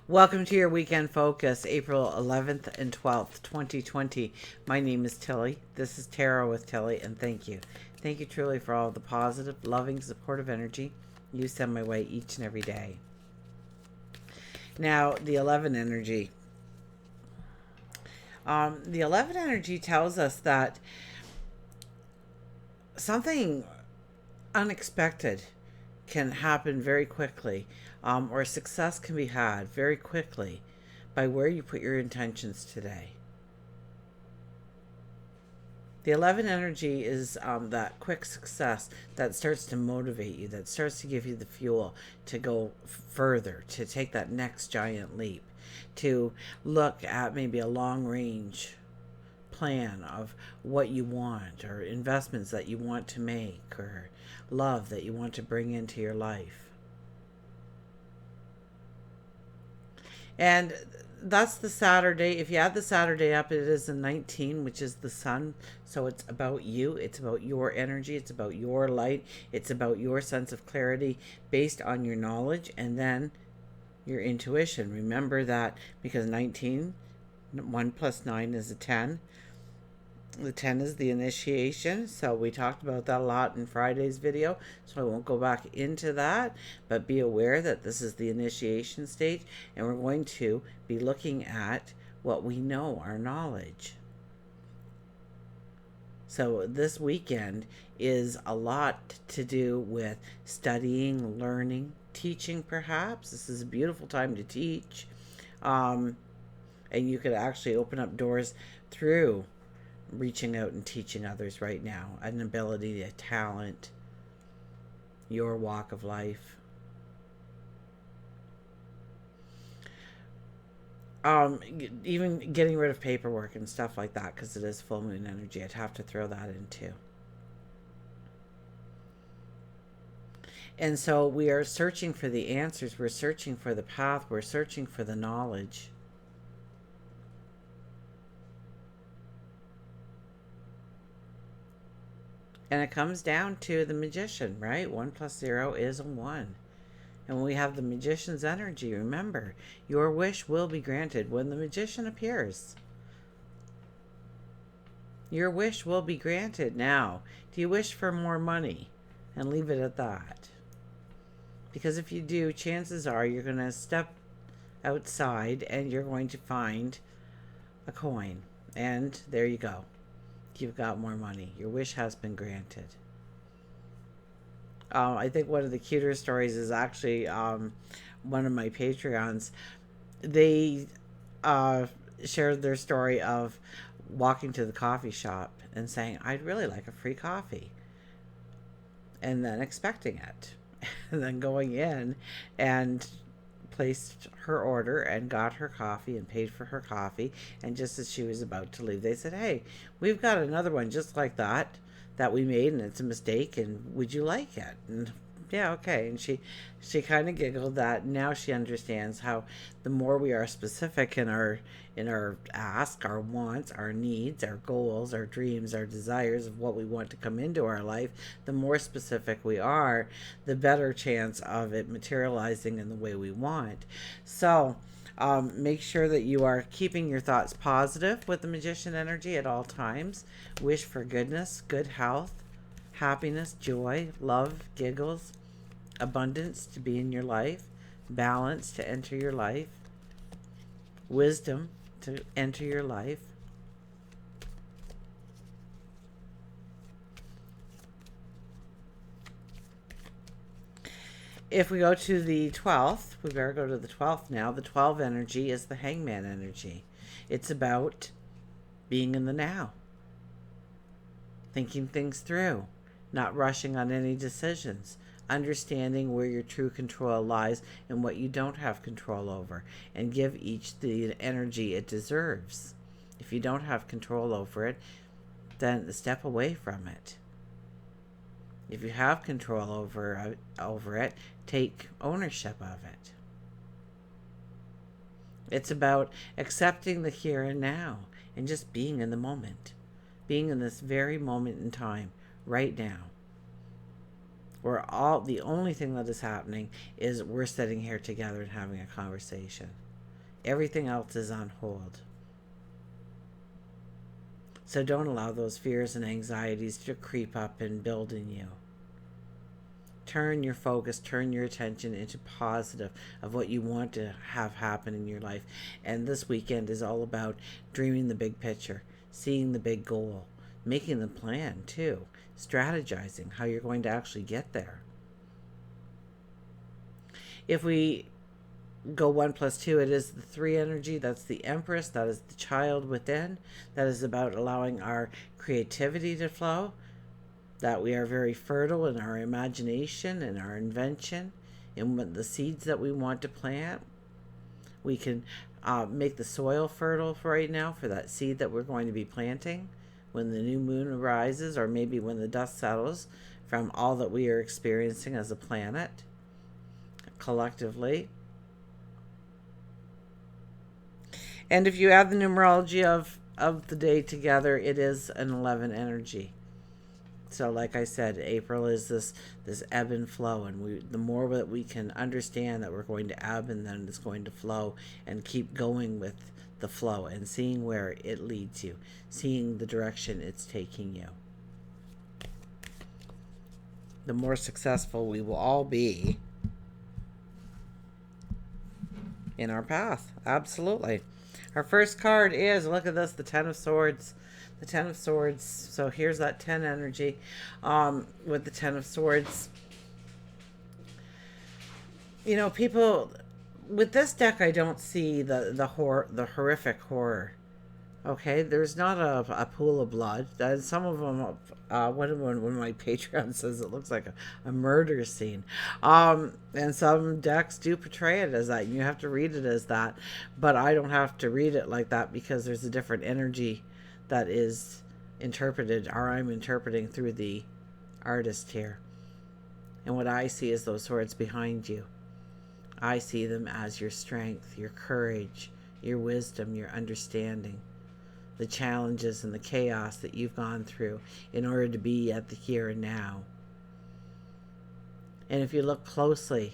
Welcome to your weekend focus, April 11th and 12th, 2020. My name is Tilly. This is Tarot with Tilly, and thank you. Thank you truly for all the positive, loving, supportive energy you send my way each and every day. Now, the 11 energy. The 11 energy tells us that something unexpected can happen very quickly, or success can be had very quickly by where you put your intentions today. The 11 energy is that quick success that starts to motivate you, that starts to give you the fuel to go further, to take that next giant leap, to look at maybe a long range plan of what you want, or investments that you want to make, or love that you want to bring into your life. And that's the Saturday. If you add the Saturday up, it is the 19, which is the sun. So it's about you. It's about your energy. It's about your light. It's about your sense of clarity based on your knowledge and then your intuition. Remember that, because 19, 1 plus 9 is a 10. The 10 is the initiation, so we talked about that a lot in Friday's video, so I won't go back into that, but be aware that this is the initiation stage, and we're going to be looking at what we know, our knowledge. So this weekend is a lot to do with studying, learning, teaching perhaps. This is a beautiful time to teach, and you could actually open up doors through reaching out and teaching others right now, an ability, a talent, your walk of life. Even getting rid of paperwork and stuff like that, because it is full moon energy. I'd have to throw that in too. And so we are searching for the answers, we're searching for the path, we're searching for the knowledge. And it comes down to the magician, right? 1 plus 0 is a 1. And when we have the magician's energy, remember, your wish will be granted when the magician appears. Your wish will be granted. Now, do you wish for more money? And leave it at that. Because if you do, chances are you're going to step outside and you're going to find a coin. And there you go. You've got more money. Your wish has been granted. I think one of the cuter stories is actually one of my Patreons. They shared their story of walking to the coffee shop and saying, I'd really like a free coffee. And then expecting it. And then going in and placed her order and got her coffee and paid for her coffee, and just as she was about to leave, they said, hey, we've got another one just like that we made, and it's a mistake, and would you like it? And yeah, okay. And she kind of giggled that now she understands how the more we are specific in our ask, our wants, our needs, our goals, our dreams, our desires of what we want to come into our life, the more specific we are, the better chance of it materializing in the way we want. So make sure that you are keeping your thoughts positive with the magician energy at all times. Wish for goodness, good health, happiness, joy, love, giggles, abundance to be in your life, balance to enter your life, wisdom to enter your life. If we go to the 12th, we better go to the 12th now. The 12 energy is the hangman energy. It's about being in the now, thinking things through, not rushing on any decisions, understanding where your true control lies and what you don't have control over, and give each the energy it deserves. If you don't have control over it, then step away from it. If you have control over it, take ownership of it. It's about accepting the here and now and just being in the moment, being in this very moment in time, right now. The only thing that is happening is we're sitting here together and having a conversation. Everything else is on hold. So don't allow those fears and anxieties to creep up and build in you. Turn your focus, turn your attention into positive of what you want to have happen in your life. And this weekend is all about dreaming the big picture, seeing the big goal, making the plan too, strategizing how you're going to actually get there. If we go 1 plus 2, it is the 3 energy. That's the Empress. That is the child within. That is about allowing our creativity to flow. That we are very fertile in our imagination and our invention, in the seeds that we want to plant. We can make the soil fertile for right now for that seed that we're going to be planting when the new moon arises, or maybe when the dust settles from all that we are experiencing as a planet collectively. And if you add the numerology of the day together, it is an 11 energy. So like I said, April is this ebb and flow, and the more that we can understand that we're going to ebb and then it's going to flow, and keep going with the flow and seeing where it leads you, seeing the direction it's taking you, the more successful we will all be in our path. Absolutely. Our first card is, look at this, the Ten of Swords. The Ten of Swords. So here's that 10 energy with the Ten of Swords. You know, people with this deck, I don't see the horrific horror. Okay, there's not a pool of blood. Some of them, one of my Patreon says it looks like a murder scene. And some decks do portray it as that. And you have to read it as that. But I don't have to read it like that, because there's a different energy that is interpreted, or I'm interpreting through the artist here. And what I see is those swords behind you. I see them as your strength, your courage, your wisdom, your understanding, the challenges and the chaos that you've gone through in order to be at the here and now. And if you look closely,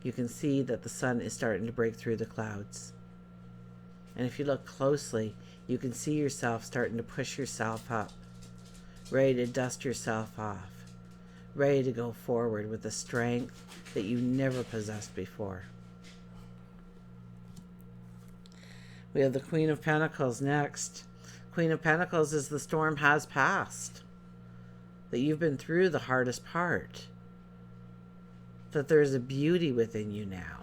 you can see that the sun is starting to break through the clouds. And if you look closely, you can see yourself starting to push yourself up, ready to dust yourself off, ready to go forward with a strength that you never possessed before. We have the Queen of Pentacles next. Queen of Pentacles is the storm has passed, that you've been through the hardest part, that there's a beauty within you now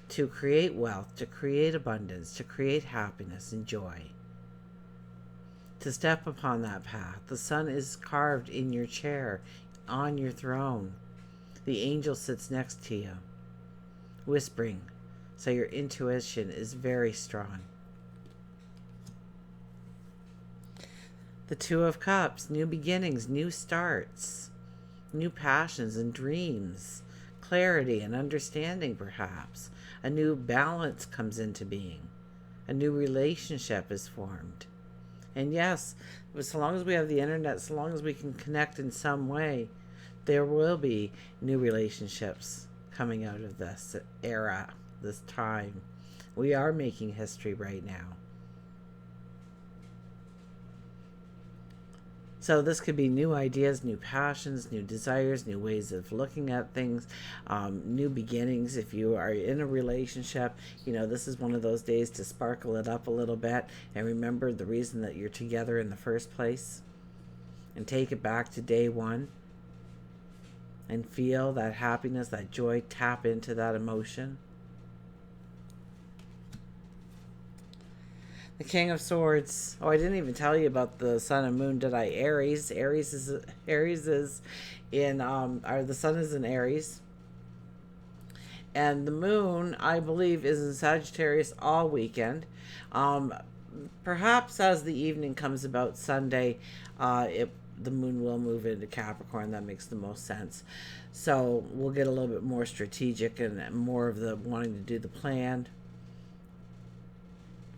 to create wealth, to create abundance, to create happiness and joy, to step upon that path. The sun is carved in your chair, on your throne. The angel sits next to you, whispering, so your intuition is very strong. The Two of Cups, new beginnings, new starts, new passions and dreams, clarity and understanding perhaps. A new balance comes into being. A new relationship is formed. And yes, so long as we have the internet, so long as we can connect in some way, there will be new relationships coming out of this era, this time. We are making history right now. So this could be new ideas, new passions, new desires, new ways of looking at things, new beginnings. If you are in a relationship, you know, this is one of those days to sparkle it up a little bit and remember the reason that you're together in the first place, and take it back to day one and feel that happiness, that joy, tap into that emotion. The King of Swords. Oh, I didn't even tell you about the Sun and Moon, did I? Aries. Aries is in the Sun is in Aries, and the Moon, I believe, is in Sagittarius all weekend. Perhaps as the evening comes about Sunday, the Moon will move into Capricorn. That makes the most sense. So we'll get a little bit more strategic and more of the wanting to do the plan,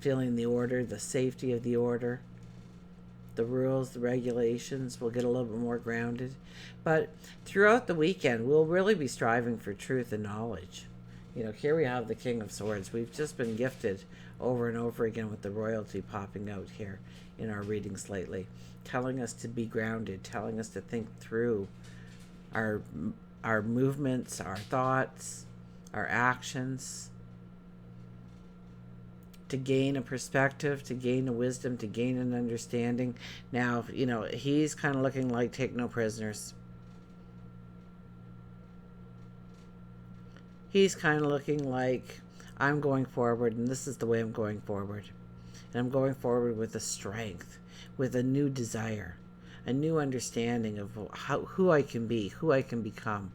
feeling the order, the safety of the order, the rules, the regulations. We'll get a little bit more grounded. But throughout the weekend, we'll really be striving for truth and knowledge. You know, here we have the King of Swords. We've just been gifted over and over again with the royalty popping out here in our readings lately, telling us to be grounded, telling us to think through our our movements, our thoughts, our actions, to gain a perspective, to gain a wisdom, to gain an understanding. Now, you know, he's kind of looking like take no prisoners. He's kind of looking like I'm going forward, and this is the way I'm going forward. And I'm going forward with a strength, with a new desire, a new understanding of who I can be, who I can become.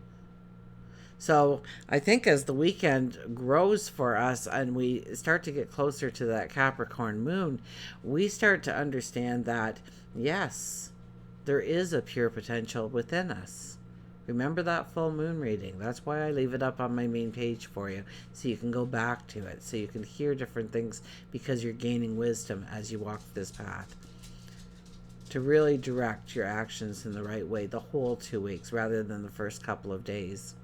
So I think as the weekend grows for us and we start to get closer to that Capricorn moon, we start to understand that, yes, there is a pure potential within us. Remember that full moon reading. That's why I leave it up on my main page for you, so you can go back to it, so you can hear different things, because you're gaining wisdom as you walk this path, to really direct your actions in the right way the whole 2 weeks rather than the first couple of days.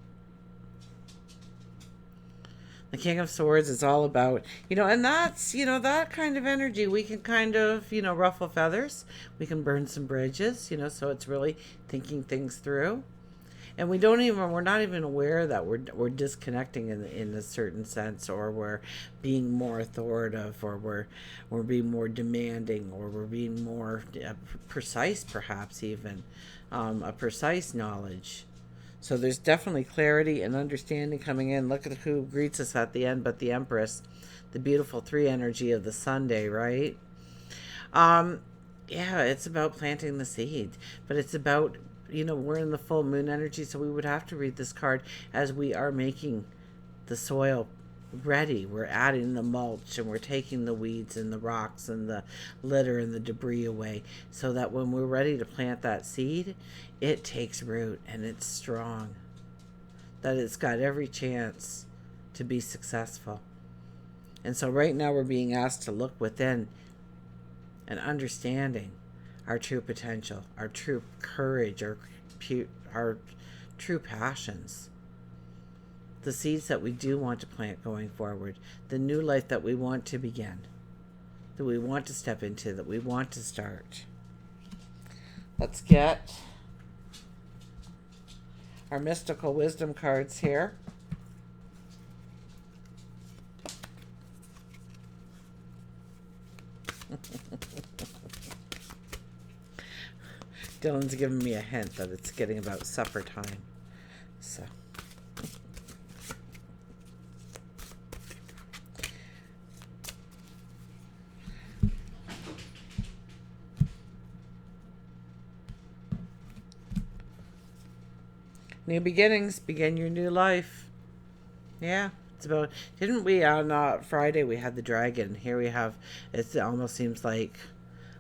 The King of Swords is all about, and that's, that kind of energy. We can kind of, ruffle feathers. We can burn some bridges, so it's really thinking things through. And we're not even aware that we're disconnecting in a certain sense, or we're being more authoritative, or we're being more demanding, or we're being more precise, perhaps even a precise knowledge. So there's definitely clarity and understanding coming in. Look at who greets us at the end, but the Empress, the beautiful 3 energy of the Sunday, right? Yeah, it's about planting the seed, but it's about, we're in the full moon energy, so we would have to read this card as we are making the soil ready. We're adding the mulch, and we're taking the weeds and the rocks and the litter and the debris away, so that when we're ready to plant that seed, it takes root and it's strong, that it's got every chance to be successful. And so right now we're being asked to look within and understanding our true potential, our true courage, our true passions, the seeds that we do want to plant going forward, the new life that we want to begin, that we want to step into, that we want to start. Let's get our mystical wisdom cards here. Dylan's giving me a hint that it's getting about supper time. So. New beginnings, begin your new life. Yeah, it's about, didn't we on Friday we had the dragon. Here we have, it almost seems like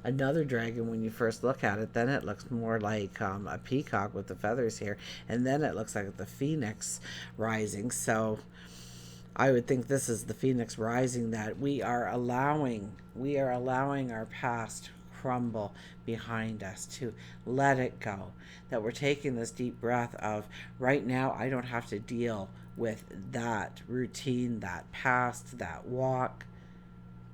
another dragon when you first look at it. Then it looks more like a peacock with the feathers here, and then it looks like the phoenix rising. So I would think this is the phoenix rising, that we are allowing our past crumble behind us, to let it go, that we're taking this deep breath of, right now I don't have to deal with that routine, that past, that walk.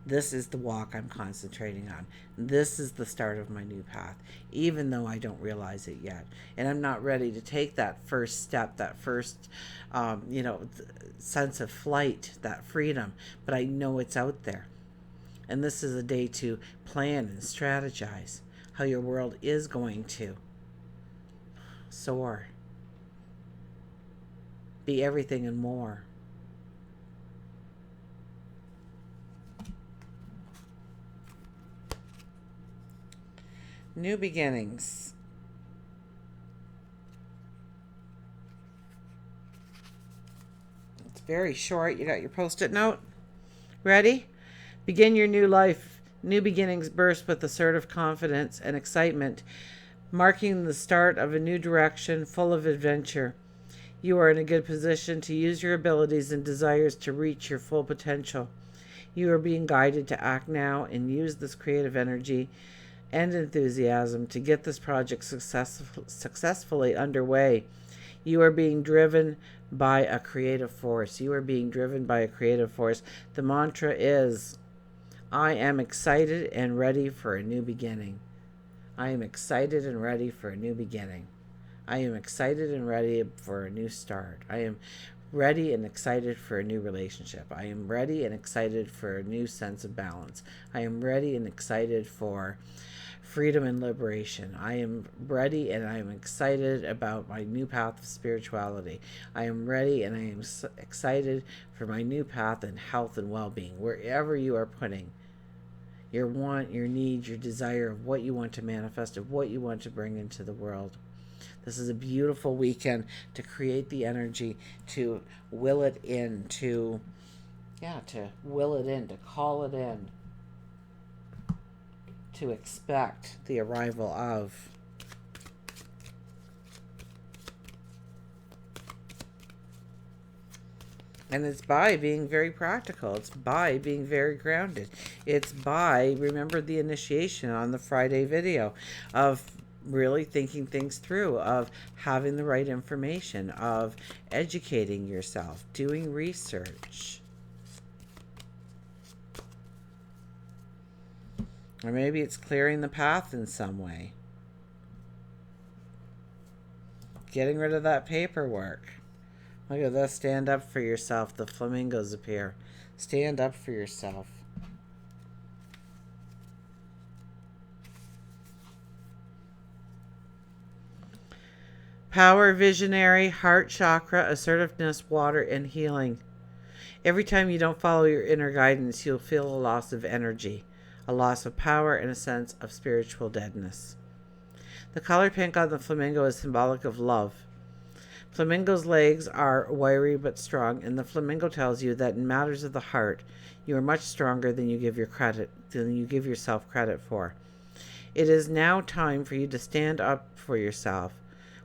This is the walk I'm concentrating on. This is the start of my new path, even though I don't realize it yet. And I'm not ready to take that first step, that first, sense of flight, that freedom, but I know it's out there. And this is a day to plan and strategize how your world is going to soar, be everything and more. New beginnings. It's very short. You got your post-it note? Ready? Begin your new life. New beginnings burst with assertive confidence and excitement, marking the start of a new direction full of adventure. You are in a good position to use your abilities and desires to reach your full potential. You are being guided to act now and use this creative energy and enthusiasm to get this project successfully underway. You are being driven by a creative force. You are being driven by a creative force. The mantra is, I am excited and ready for a new beginning. I am excited and ready for a new beginning. I am excited and ready for a new start. I am ready and excited for a new relationship. I am ready and excited for a new sense of balance. I am ready and excited for freedom and liberation. I am ready and I am excited about my new path of spirituality. I am ready and I am excited for my new path in health and well-being. Wherever you are putting your want, your need, your desire of what you want to manifest, of what you want to bring into the world. This is a beautiful weekend to create the energy, to will it in, to will it in, to call it in, to expect the arrival of. And it's by being very practical. It's by being very grounded. It's by, remember the initiation on the Friday video, of really thinking things through, of having the right information, of educating yourself, doing research. Or maybe it's clearing the path in some way. Getting rid of that paperwork. Look at this. Stand up for yourself. The flamingos appear. Stand up for yourself. Power, visionary, heart chakra, assertiveness, water, and healing. Every time you don't follow your inner guidance, you'll feel a loss of energy, a loss of power, and a sense of spiritual deadness. The color pink on the flamingo is symbolic of love. Flamingo's legs are wiry but strong, and the flamingo tells you that in matters of the heart, you are much stronger than you give yourself credit for. It is now time for you to stand up for yourself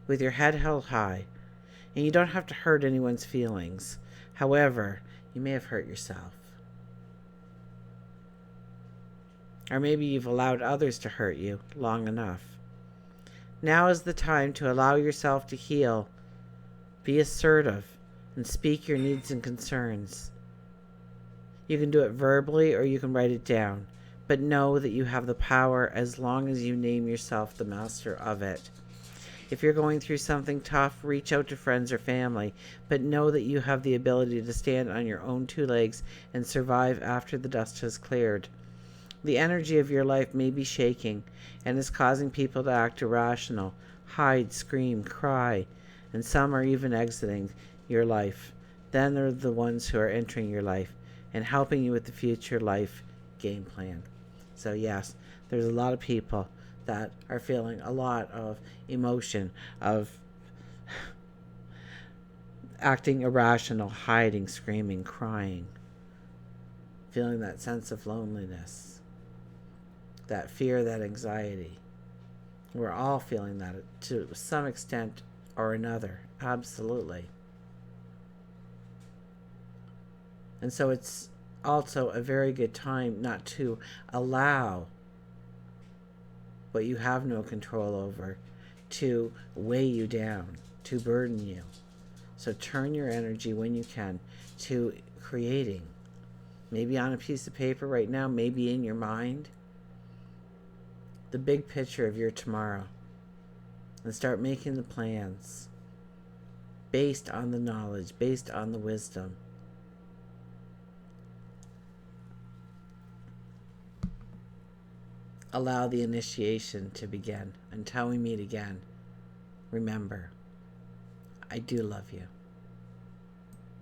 with your head held high, and you don't have to hurt anyone's feelings. However, you may have hurt yourself. Or maybe you've allowed others to hurt you long enough. Now is the time to allow yourself to heal. Be assertive and speak your needs and concerns. You can do it verbally or you can write it down, but know that you have the power as long as you name yourself the master of it. If you're going through something tough, reach out to friends or family, but know that you have the ability to stand on your own two legs and survive after the dust has cleared. The energy of your life may be shaking and is causing people to act irrational, hide, scream, cry, and some are even exiting your life. Then there are the ones who are entering your life and helping you with the future life game plan. So yes, there's a lot of people that are feeling a lot of emotion, of acting irrational, hiding, screaming, crying, feeling that sense of loneliness, that fear, that anxiety. We're all feeling that to some extent or another, absolutely. And so it's also a very good time not to allow what you have no control over to weigh you down, to burden you. So turn your energy when you can to creating, maybe on a piece of paper right now, maybe in your mind, the big picture of your tomorrow, and start making the plans based on the knowledge, based on the wisdom. Allow the initiation to begin. Until we meet again, remember, I do love you.